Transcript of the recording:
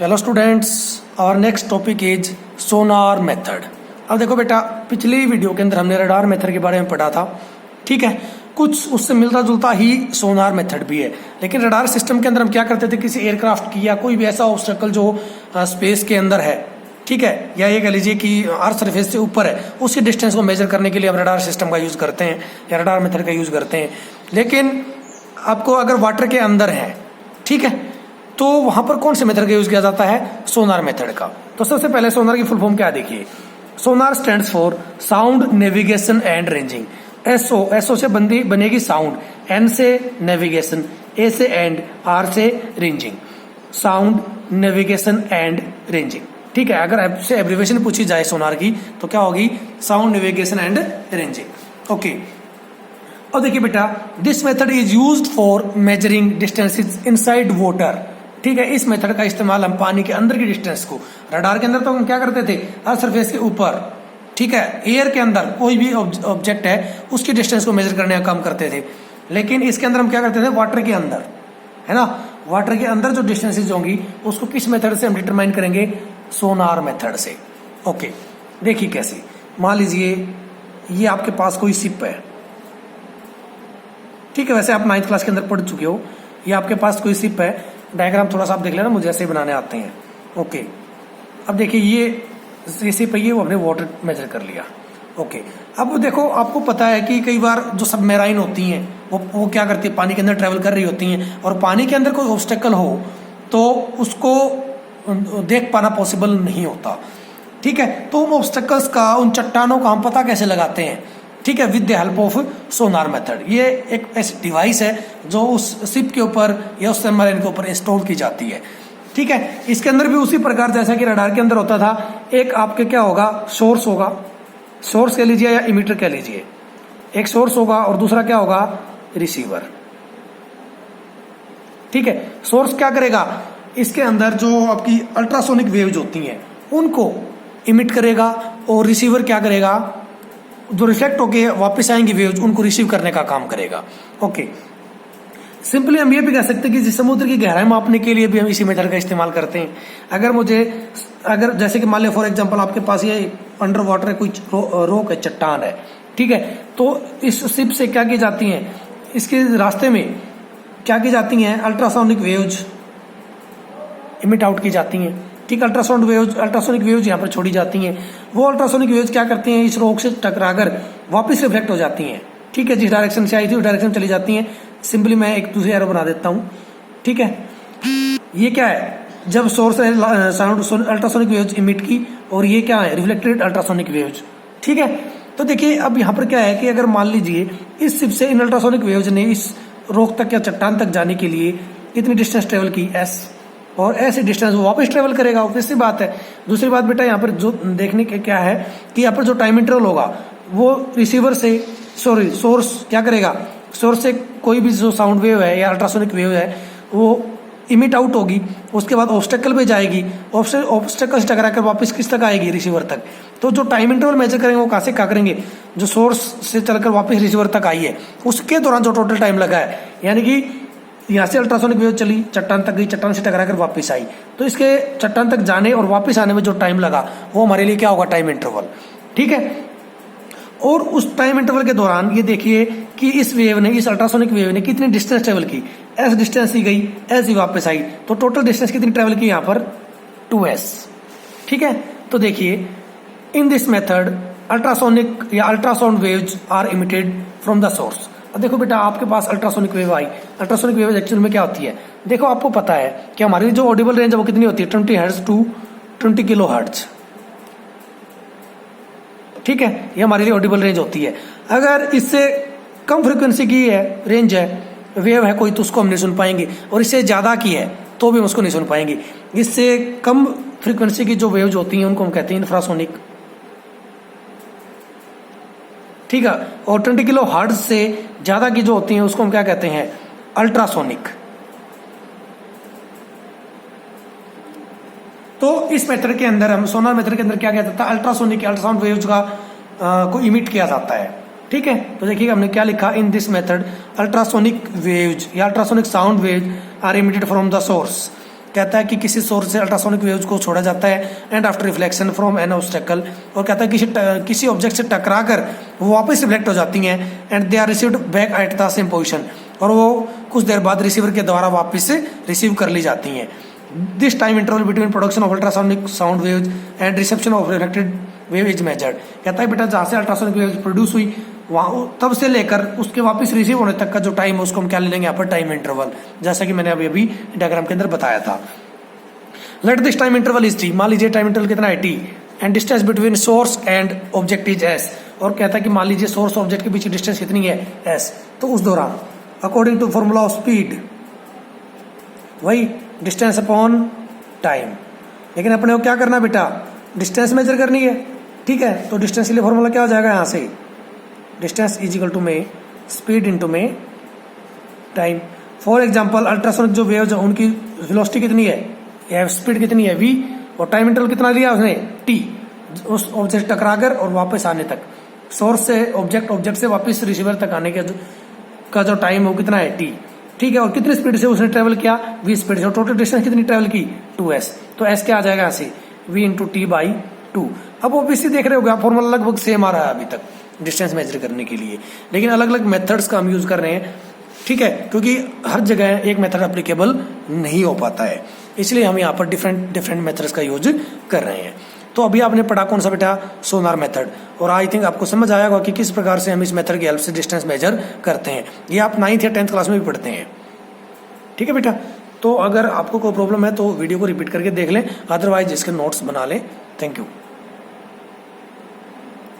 Hello students, और next topic is Sonar method. अब देखो बेटा, पिछली वीडियो के अंदर हमने रडार मेथड के बारे में पढ़ा था। ठीक है, कुछ उससे मिलता जुलता ही सोनार मेथड भी है। लेकिन रडार सिस्टम के अंदर हम क्या करते थे, किसी एयरक्राफ्ट की या कोई भी ऐसा ऑब्स्टेकल जो स्पेस के अंदर है, ठीक है, या ये कह लीजिए कि अर्थ सरफेस से ऊपर है, उसकी डिस्टेंस को मेजर करने के लिए हम रडार सिस्टम का यूज करते हैं या रडार मेथड का यूज करते हैं। लेकिन आपको अगर वाटर के अंदर है, ठीक है, तो वहां पर कौन से मेथड का यूज किया जाता है? सोनार मेथड का। तो सबसे पहले सोनार की फुल फॉर्म क्या देखिए। Sonar stands for sound navigation and ranging. SO से बनेगी साउंड, एन से नेविगेशन, ए से एंड, आर से ranging. Sound navigation and ranging. ठीक है, अगर आपसे एब्रिविएशन पूछी जाए सोनार की तो क्या होगी? Sound navigation and ranging. Okay, और देखिए बेटा, this method is used for measuring distances inside water. ठीक है, इस मेथड का इस्तेमाल हम पानी के अंदर की डिस्टेंस को, रडार के अंदर तो हम क्या करते थे, अर्थ सरफेस के ऊपर, ठीक है, एयर के अंदर कोई भी ऑब्जेक्ट है उसकी डिस्टेंस को मेजर करने का काम करते थे। लेकिन इसके अंदर हम क्या करते थे, वाटर के अंदर, है ना, वाटर के अंदर जो डिस्टेंसेज होंगी उसको किस मेथड से हम डिटरमाइन करेंगे? सोनार मेथड से। ओके, देखिए कैसे। मान लीजिए ये आपके पास कोई शिप है, ठीक है, वैसे आप 9th क्लास के अंदर पढ़ चुके हो। ये आपके पास कोई शिप है, डायग्राम थोड़ा सा आप देख लेना, मुझे ऐसे ही बनाने आते हैं। ओके, अब देखिए ये शिप है, ये वो हमने वाटर मेजर कर लिया। ओके, अब देखो, आपको पता है कि कई बार जो सबमरीन होती हैं वो क्या करती है, पानी के अंदर ट्रेवल कर रही होती हैं, और पानी के अंदर कोई ऑब्स्टेकल हो तो उसको देख पाना पॉसिबल नहीं होता। ठीक है, तो उन ऑब्स्टेकल्स का, उन चट्टानों का हम पता कैसे लगाते हैं? ठीक है, with the help of Sonar method. ये एक ऐसी डिवाइस है जो उस शिप के ऊपर या उस सबमरीन के ऊपर इंस्टॉल की जाती है। ठीक है, इसके अंदर भी उसी प्रकार जैसा कि रडार के अंदर होता था, एक आपके क्या होगा, सोर्स होगा, सोर्स कह लीजिए या इमिटर कह लीजिए। एक सोर्स होगा और दूसरा क्या होगा, रिसीवर। ठीक है, सोर्स क्या करेगा, इसके अंदर जो आपकी अल्ट्रासोनिक वेव्स होती हैं उनको इमिट करेगा, और रिसीवर क्या करेगा, जो रिफ्लेक्ट होके वापस आएंगी वेव्स उनको रिसीव करने का काम करेगा। ओके, सिंपली हम ये भी कह सकते हैं कि समुद्र की गहराई मापने के लिए भी हम इसी मेथड का इस्तेमाल करते हैं। अगर जैसे कि मान लो फॉर एग्जांपल आपके पास ये अंडर वाटर है, कोई रॉक है, चट्टान है, ठीक है, तो इस शिप से क्या की जाती हैं, इसके रास्ते में क्या की जाती हैं, अल्ट्रासोनिक वेव्स इमिट आउट की जाती हैं। ठीक, अल्ट्रासोनिक वेव्स यहाँ पर छोड़ी जाती हैं। वो अल्ट्रासोनिक वेव्स क्या करती हैं, इस रॉक से टकराकर वापस रिफ्लेक्ट हो जाती हैं। ठीक है, जिस डायरेक्शन से आई थी उस डायरेक्शन चली जाती हैं। सिंपली मैं एक दूसरी एरो बना देता हूँ। ठीक है, ये क्या है, जब सोर्स है साउंड अल्ट्रासोनिक वेव्स इमिट की, और ये क्या है, रिफ्लेक्टेड अल्ट्रासोनिक वेव्स। ठीक है, तो देखिए अब यहाँ पर क्या है कि अगर मान लीजिए इस शिप से इन अल्ट्रासोनिक वेव्स ने इस रॉक तक या चट्टान तक जाने के लिए कितनी डिस्टेंस ट्रेवल की, एस, और ऐसे डिस्टेंस वो वापस ट्रेवल करेगा, ऑब्वियस सी बात है। दूसरी बात बेटा, यहाँ पर जो देखने के क्या है कि यहाँ पर जो टाइम इंटरवल होगा वो रिसीवर से, सोर्स क्या करेगा, सोर्स से कोई भी जो साउंड वेव है या अल्ट्रासोनिक वेव है वो इमिट आउट होगी, उसके बाद ऑब्स्टेकल पे जाएगी, ऑब्स्टेकल से टकरा कर वापस किस तक आएगी, रिसीवर तक। तो जो टाइम इंटरवल मेजर करेंगे वो कहाँ से क्या करेंगे, जो सोर्स से चलकर वापस रिसीवर तक आई है उसके दौरान जो टोटल टाइम लगा है, यानी कि यहाँ से अल्ट्रासोनिक वेव चली, चट्टान तक गई, चट्टान से टकरा कर वापस आई, तो इसके चट्टान तक जाने और वापस आने में जो टाइम लगा वो हमारे लिए क्या होगा, टाइम इंटरवल। ठीक है, और उस टाइम इंटरवल के दौरान ये देखिए कि इस वेव ने, इस अल्ट्रासोनिक वेव ने कितनी डिस्टेंस ट्रेवल की, एस डिस्टेंस ही गई, एस ही वापस आई, तो टोटल डिस्टेंस कितनी ट्रेवल की यहाँ पर, 2s। ठीक है, तो देखिए इन दिस मेथड अल्ट्रासोनिक या ultrasound waves are emitted from the source. अब देखो बेटा, आपके पास अल्ट्रासोनिक वेव आई, अल्ट्रासोनिक वेव एक्चुअल में क्या होती है, देखो आपको पता है कि हमारी जो ऑडिबल रेंज है वो कितनी होती है, 20 हर्ट्ज टू 20 किलो हर्ट्ज। ठीक है, ये हमारे लिए ऑडिबल रेंज होती है। अगर इससे कम फ्रीक्वेंसी की है, रेंज है, वेव है कोई, तो उसको हम नहीं सुन पाएंगे, और इससे ज्यादा की है तो भी हम उसको नहीं सुन पाएंगे। इससे कम फ्रीक्वेंसी की जो वेव्स होती हैं उनको हम कहते हैं इंफ्रासोनिक। ठीक है, और 20 किलो हर्ट्ज से ज्यादा की जो होती हैं उसको हम क्या कहते हैं, अल्ट्रासोनिक। तो इस मेथड के अंदर, हम सोनार मेथड के अंदर क्या किया जाता है, अल्ट्रासोनिक अल्ट्रासाउंड वेव्स का को इमिट किया जाता है। ठीक है, तो देखिएगा हमने क्या लिखा, in this method ultrasonic waves या ultrasonic sound waves are emitted from the source कहता है कि किसी सोर्स से अल्ट्रासोनिक वेव्स को छोड़ा जाता है and after reflection from N obstacle, और कहता है किसी ऑब्जेक्ट से टकरा कर वो वापस रिफ्लेक्ट हो जाती हैं and they are received back at the same position, और वो कुछ देर बाद रिसीवर के द्वारा वापस से रिसीव कर ली जाती हैं। This time interval between production of ultrasonic sound waves and reception of reflected wave is measured. कहता है बेटा जहाँ से अल्ट्रासोनिक वेव्स प्रोड्यूस हुई वहाँ तब से लेकर उसके वापस रिसीव होने तक का जो टाइम है उसको हम क्या ले लेंगे यहाँ पर टाइम इंटरवल, जैसा कि मैंने अभी डायग्राम के अंदर बताया था। Let this time interval is T, मान लीजिए टाइम इंटरवल कितना है T, and distance between source and object is S, और कहता है कि मान लीजिए सोर्स और ऑब्जेक्ट के बीच डिस्टेंस कितनी है एस, तो उस दौरान according to formula of speed वही डिस्टेंस अपॉन टाइम, लेकिन अपने को क्या करना बेटा डिस्टेंस मेजर करनी है, ठीक है। तो डिस्टेंस के लिए फॉर्मूला क्या हो जाएगा यहाँ से, डिस्टेंस इज इक्वल टू में स्पीड इंटू में टाइम। फॉर एग्जाम्पल अल्ट्रासोनिक जो वेव्स है उनकी वेलोसिटी कितनी है, स्पीड कितनी है v, और टाइम इंटरवल कितना लिया उसने t, उस ऑब्जेक्ट टकराकर और वापस आने तक, सोर्स से ऑब्जेक्ट से वापस रिसीवर तक आने का जो टाइम है वो कितना है t, ठीक है। और कितनी स्पीड से उसने ट्रेवल किया v स्पीड से, और टोटल डिस्टेंस कितनी ट्रेवल की 2s, तो s क्या आ जाएगा यहाँ से v इंटू टी बाई 2। अब ऑब्वियसली देख रहे हो फॉर्मूला लगभग सेम आ रहा है अभी तक डिस्टेंस मेजर करने के लिए, लेकिन अलग अलग मेथड्स का हम यूज कर रहे हैं, ठीक है, क्योंकि हर जगह एक मेथड एप्लीकेबल नहीं हो पाता है, इसलिए हम यहाँ पर डिफरेंट मेथड्स का यूज कर रहे हैं। तो अभी आपने पढ़ा कौन सा बेटा सोनार मेथड, और आई थिंक आपको समझ आया होगा कि किस प्रकार से हम इस मेथड की हेल्प से डिस्टेंस मेजर करते हैं। ये आप 9th या 10th क्लास में भी पढ़ते हैं, ठीक है बेटा। तो अगर आपको कोई प्रॉब्लम है तो वीडियो को रिपीट करके देख लें, अदरवाइज इसके नोट्स बना लें। Thank you.